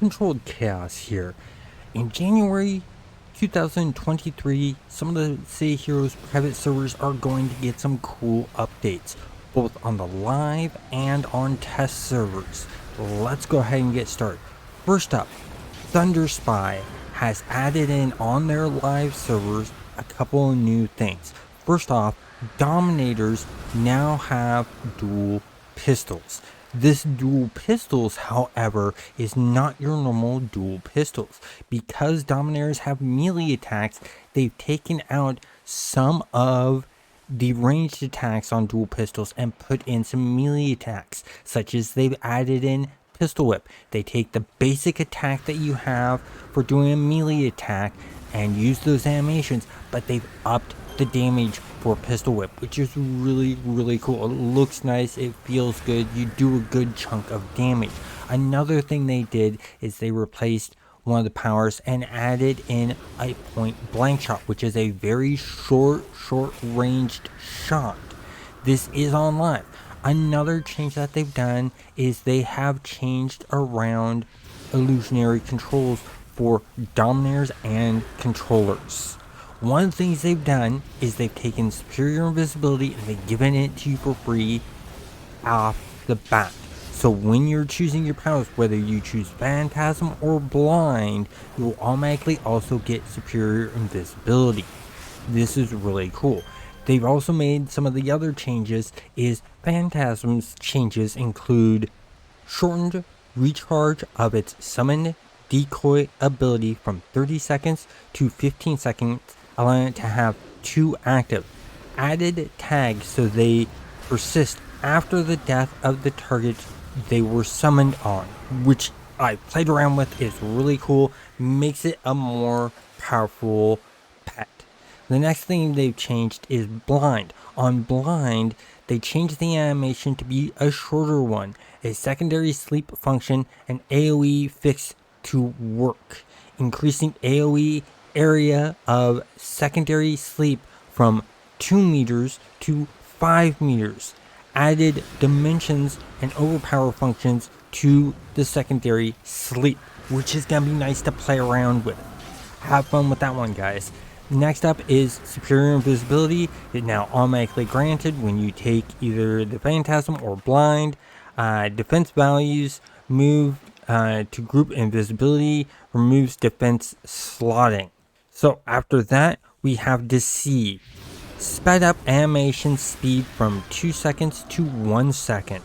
Uncontrolled Chaos here. In January 2023, some of the City Heroes private servers are going to get some cool updates, both on the live and on test servers. Let's go ahead and get started. First up, Thunderspy has added in on their live servers a couple of new things. First off, Dominators now have dual pistols. This dual pistols, however, is not your normal dual pistols. Because Dominators have melee attacks, they've taken out some of the ranged attacks on dual pistols and put in some melee attacks, such as they've added in Pistol Whip. They take the basic attack that you have for doing a melee attack and use those animations, but they've upped the damage for Pistol Whip, which is really cool. It looks nice, it feels good, you do a good chunk of damage. Another thing they did is they replaced one of the powers and added in a point blank shot, which is a very short ranged shot. This is on live. Another change that they've done is they have changed around illusionary controls for Dominators and controllers. One of the things they've done is they've taken superior invisibility and they've given it to you for free off the bat. So when you're choosing your powers, whether you choose Phantasm or Blind, you will automatically also get superior invisibility. This is really cool. They've also made some of the other changes. Phantasm's changes include shortened recharge of its summoned decoy ability from 30 seconds to 15 seconds, allowing it to have 2 active. Added tags so they persist after the death of the target they were summoned on, which I played around with. It's really cool, makes it a more powerful pet. The next thing they've changed is Blind. On Blind, they changed the animation to be a shorter one, a secondary sleep function, and AoE fix to work, increasing AoE area of secondary sleep from 2 meters to 5 meters. Added dimensions and overpower functions to the secondary sleep, which is going to be nice to play around with. Have fun with that one, guys. Next up is superior invisibility. It now automatically granted when you take either the Phantasm or Blind. Defense values move to group invisibility, removes defense slotting. So after that, we have Deceive. Sped up animation speed from 2 seconds to 1 second.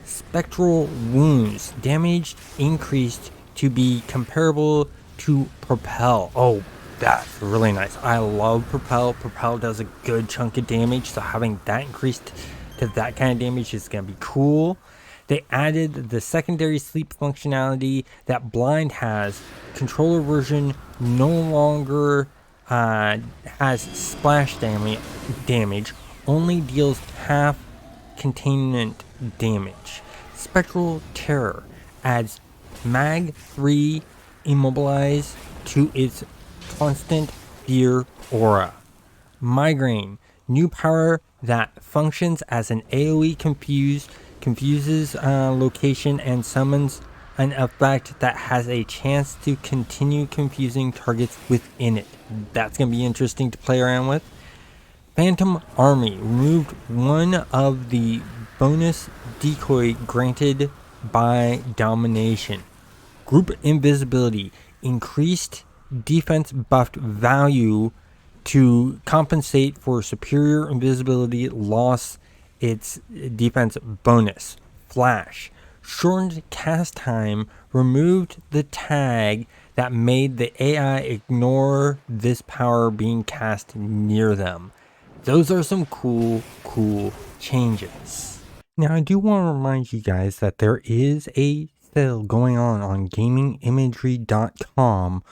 Spectral wounds damage increased to be comparable to Propel. Oh, that's really nice. I love Propel. Propel does a good chunk of damage, so having that increased to that kind of damage is going to be cool. They added the secondary sleep functionality that Blind has. Controller version no longer has splash damage, only deals half containment damage. Spectral Terror adds Mag 3 Immobilize to its Constant Fear aura. Migraine, new power that functions as an AoE confuses location and summons an effect that has a chance to continue confusing targets within it. That's going to be interesting to play around with. Phantom Army removed one of the bonus decoy granted by domination. Group invisibility increased defense buffed value to compensate for superior invisibility loss its defense bonus. Flash. Shortened cast time removed the tag that made the AI ignore this power being cast near them. Those are some cool changes. Now I do want to remind you guys that there is a sale going on gamingimagery.com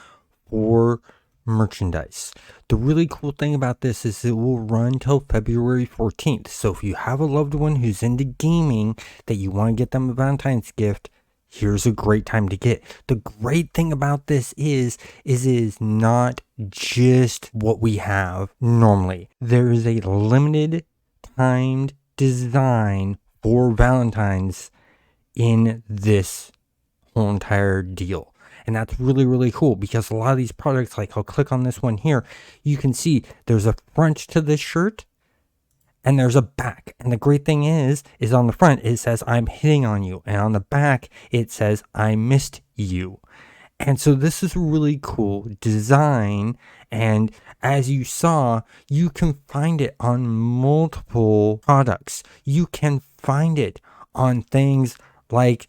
for merchandise. The really cool thing about this is it will run till February 14th. So if you have a loved one who's into gaming that you want to get them a Valentine's gift, here's a great time to get. The great thing about this is it is not just what we have normally. There is a limited timed design for Valentine's in this whole entire deal. And that's really, really cool, because a lot of these products, like I'll click on this one here, you can see there's a front to this shirt and there's a back. And the great thing is on the front, it says I'm hitting on you. And on the back, it says I missed you. And so this is a really cool design. And as you saw, you can find it on multiple products. You can find it on things like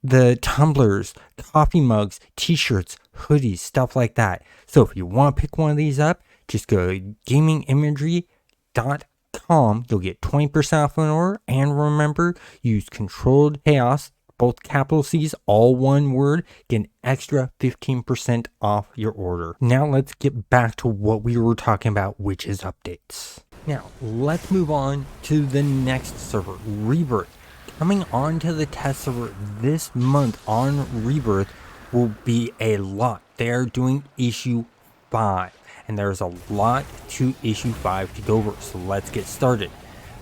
the tumblers, coffee mugs, t-shirts, hoodies, stuff like that. So if you want to pick one of these up, just go to gamingimagery.com. You'll get 20% off an order. And remember, use controlled chaos, both capital C's, all one word, get an extra 15% off your order. Now let's get back to what we were talking about, which is updates. Now let's move on to the next server, Rebirth. Coming onto the test server this month on Rebirth will be a lot. They're doing issue 5, and there's a lot to issue 5 to go over. So let's get started.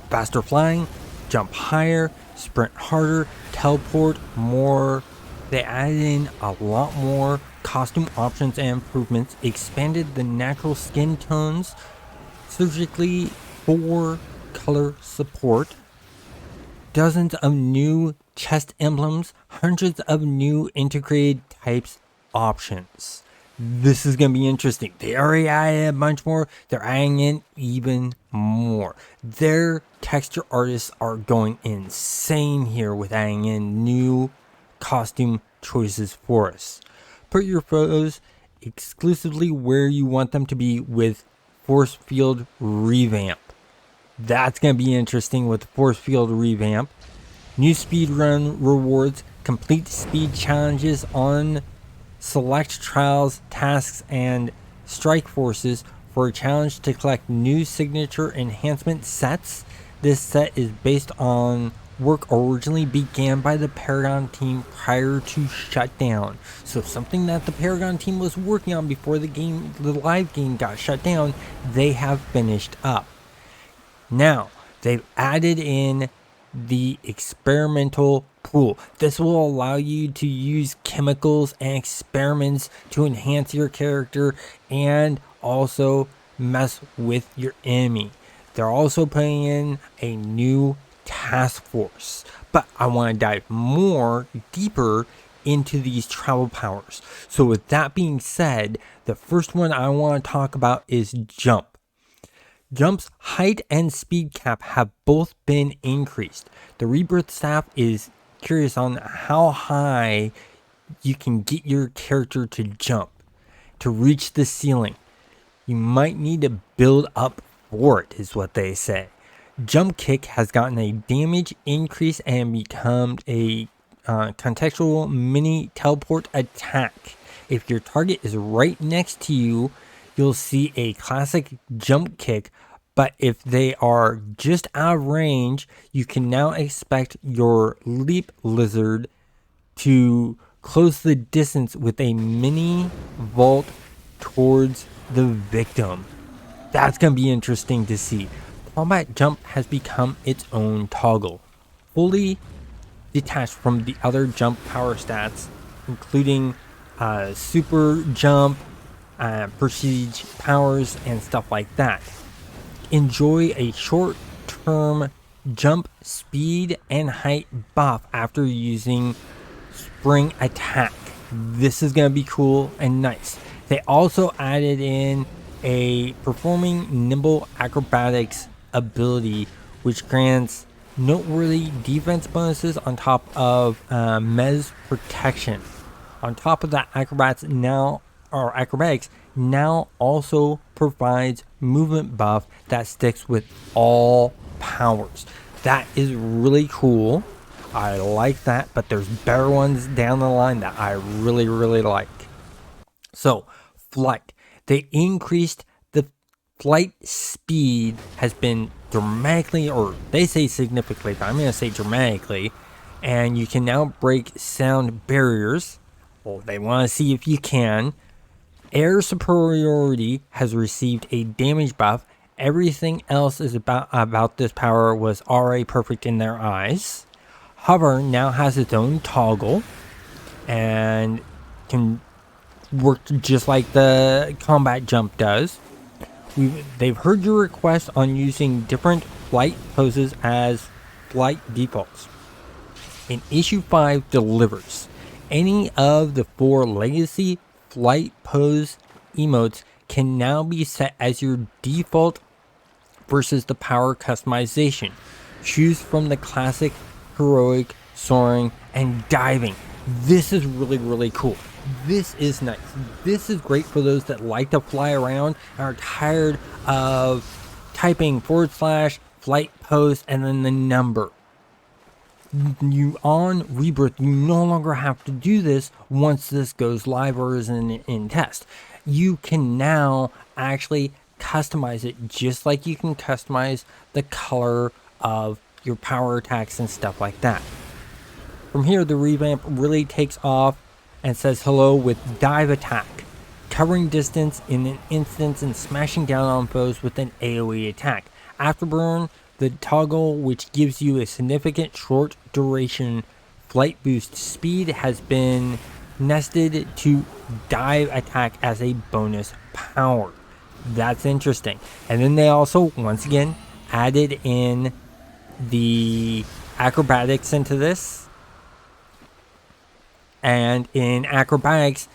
Faster flying, jump higher, sprint harder, teleport more. They added in a lot more costume options and improvements, expanded the natural skin tones, surgically 4 color support, dozens of new chest emblems, hundreds of new integrated types options. This is going to be interesting. They already added a bunch more. They're adding in even more. Their texture artists are going insane here with adding in new costume choices for us. Put your photos exclusively where you want them to be with force field revamp. That's going to be interesting with force field revamp. New speedrun rewards, complete speed challenges on select trials, tasks, and strike forces for a challenge to collect new signature enhancement sets. This set is based on work originally began by the Paragon team prior to shutdown. So something that the Paragon team was working on before the live game got shut down, they have finished up. Now, they've added in the experimental pool. This will allow you to use chemicals and experiments to enhance your character and also mess with your enemy. They're also putting in a new task force, but I want to dive more deeper into these travel powers. So with that being said, the first one I want to talk about is jump. Jump's height and speed cap have both been increased. The Rebirth staff is curious on how high you can get your character to jump to reach the ceiling. You might need to build up for it, is what they say. Jump kick has gotten a damage increase and become a contextual mini teleport attack. If your target is right next to you, you'll see a classic jump kick, but if they are just out of range, you can now expect your leap lizard to close the distance with a mini vault towards the victim. That's going to be interesting to see. Combat jump has become its own toggle, fully detached from the other jump power stats, including super jump, prestige powers, and stuff like that. Enjoy a short-term jump speed and height buff after using spring attack. This is going to be cool and nice. They also added in a performing nimble acrobatics ability, which grants noteworthy defense bonuses on top of Mez protection. On top of that, acrobatics now also provides movement buff that sticks with all powers. That is really cool. I like that, but there's better ones down the line that I really, really like. So, flight. They increased the flight speed has been dramatically, or they say significantly, but I'm going to say dramatically. And you can now break sound barriers. Well, they want to see if you can. Air superiority has received a damage buff. Everything else is about this power was already perfect in their eyes. Hover now has its own toggle. and can work just like the combat jump does. They've heard your request on using different flight poses as flight defaults. And issue 5 delivers. Any of the 4 legacy flight pose emotes can now be set as your default versus the power customization. Choose from the classic, heroic, soaring, and diving. This is really, really cool. This is nice. This is great for those that like to fly around and are tired of typing / flight pose and then the number. You on Rebirth, you no longer have to do this once this goes live or is in test. You can now actually customize it just like you can customize the color of your power attacks and stuff like that. From here, the revamp really takes off and says hello with dive attack, covering distance in an instant and smashing down on foes with an AoE attack. Afterburn, the toggle which gives you a significant short duration flight boost speed, has been nested to dive attack as a bonus power. That's interesting. And then they also, once again, added in the acrobatics into this. And in acrobatics,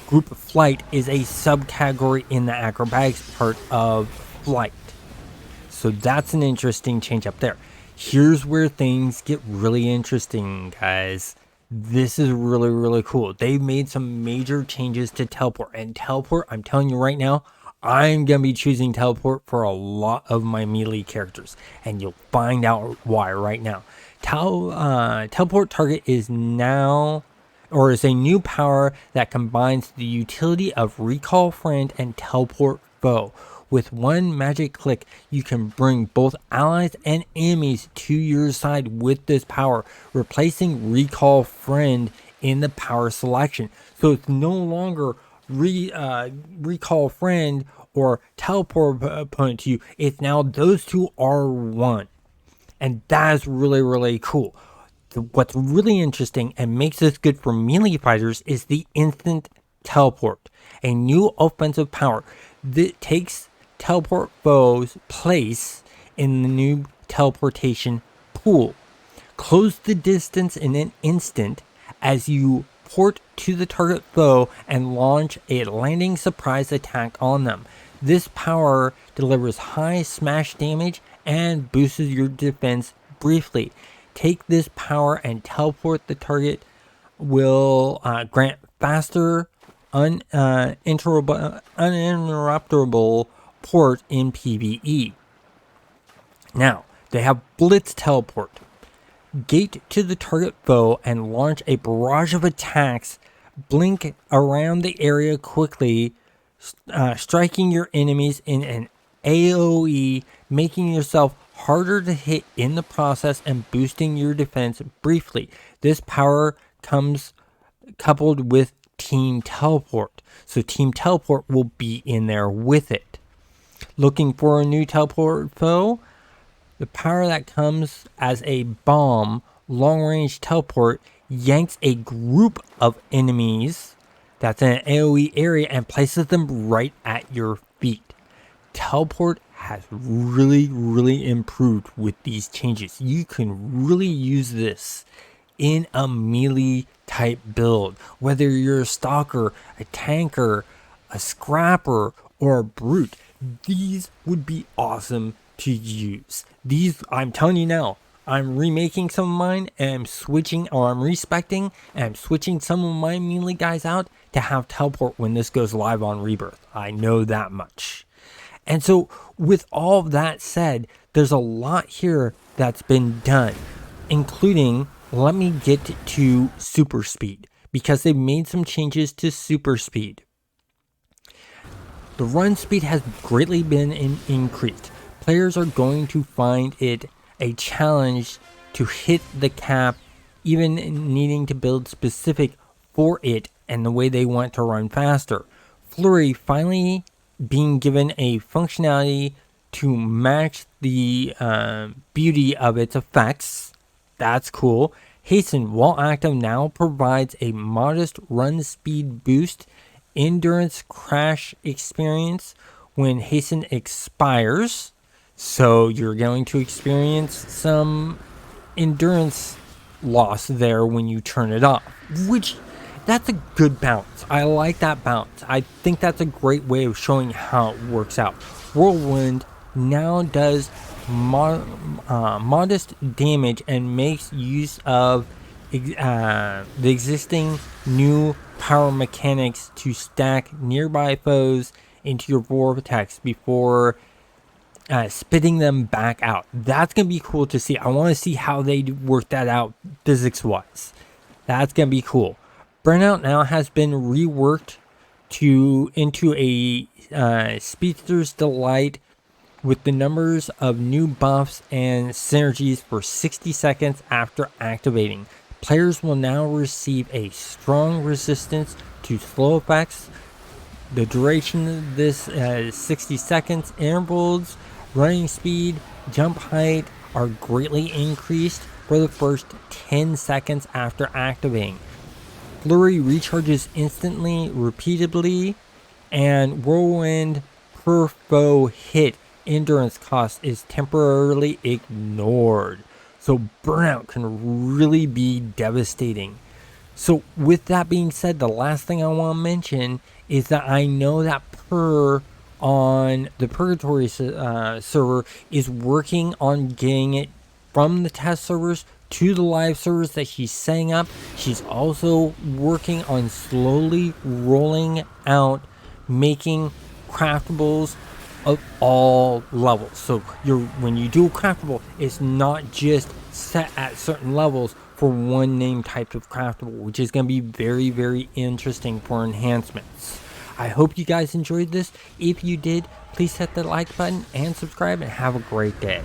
group flight is a subcategory in the acrobatics part of flight. So that's an interesting change up there. Here's where things get really interesting, guys. This is really, really cool. They've made some major changes to teleport. And teleport, I'm telling you right now, I'm going to be choosing teleport for a lot of my melee characters. And you'll find out why right now. Teleport target is now, or is a new power that combines the utility of recall friend and teleport foe. With one magic click, you can bring both allies and enemies to your side with this power, replacing recall friend in the power selection. So it's no longer recall friend or teleport opponent to you. It's now those two are one. And that is really, really cool. What's really interesting and makes this good for melee fighters is the instant teleport, a new offensive power that takes teleport foes' place in the new teleportation pool. Close the distance in an instant as you port to the target foe and launch a landing surprise attack on them. This power delivers high smash damage and boosts your defense briefly. Take this power and teleport the target will grant faster, uninterruptible port in PvE. Now, they have Blitz Teleport. Gate to the target foe and launch a barrage of attacks. Blink around the area quickly, striking your enemies in an AoE, making yourself harder to hit in the process and boosting your defense briefly. This power comes coupled with Team Teleport. So Team Teleport will be in there with it. Looking for a new teleport foe? The power that comes as a bomb, long-range teleport, yanks a group of enemies that's in an AoE area and places them right at your feet. Teleport has really, really improved with these changes. You can really use this in a melee type build, whether you're a stalker, a tanker, a scrapper, or a brute. These would be awesome to use. These, I'm telling you now, I'm remaking some of mine and I'm switching, or I'm respecting and I'm switching some of my melee guys out to have teleport when this goes live on Rebirth. I know that much. And so with all that said, there's a lot here that's been done, including, let me get to super speed, because they've made some changes to super speed. The run speed has greatly been increased. Players are going to find it a challenge to hit the cap, even needing to build specific for it and the way they want to run faster. Flurry finally being given a functionality to match the beauty of its effects. That's cool. Hasten, while active now, provides a modest run speed boost, endurance crash experience when Hasten expires. So you're going to experience some endurance loss there when you turn it off, which that's a good balance. I like that balance. I think that's a great way of showing how it works out. Whirlwind now does modest damage and makes use of the existing new power mechanics to stack nearby foes into your vortex before spitting them back out. That's going to be cool to see. I want to see how they work that out physics-wise. That's going to be cool. Burnout now has been reworked into a Speedster's Delight with the numbers of new buffs and synergies for 60 seconds after activating. Players will now receive a strong resistance to slow effects. The duration of this 60 seconds. Intervals, running speed, jump height are greatly increased for the first 10 seconds after activating. Flurry recharges instantly, repeatedly, and Whirlwind per foe hit endurance cost is temporarily ignored. So burnout can really be devastating. So with that being said, the last thing I want to mention is that I know that on the Purrgatory server is working on getting it from the test servers to the live servers that she's setting up. She's also working on slowly rolling out making craftables of all levels. So when you do a craftable, it's not just set at certain levels for one name type of craftable, which is going to be very, very interesting for enhancements. I hope you guys enjoyed this. If you did, please hit the like button and subscribe, and have a great day.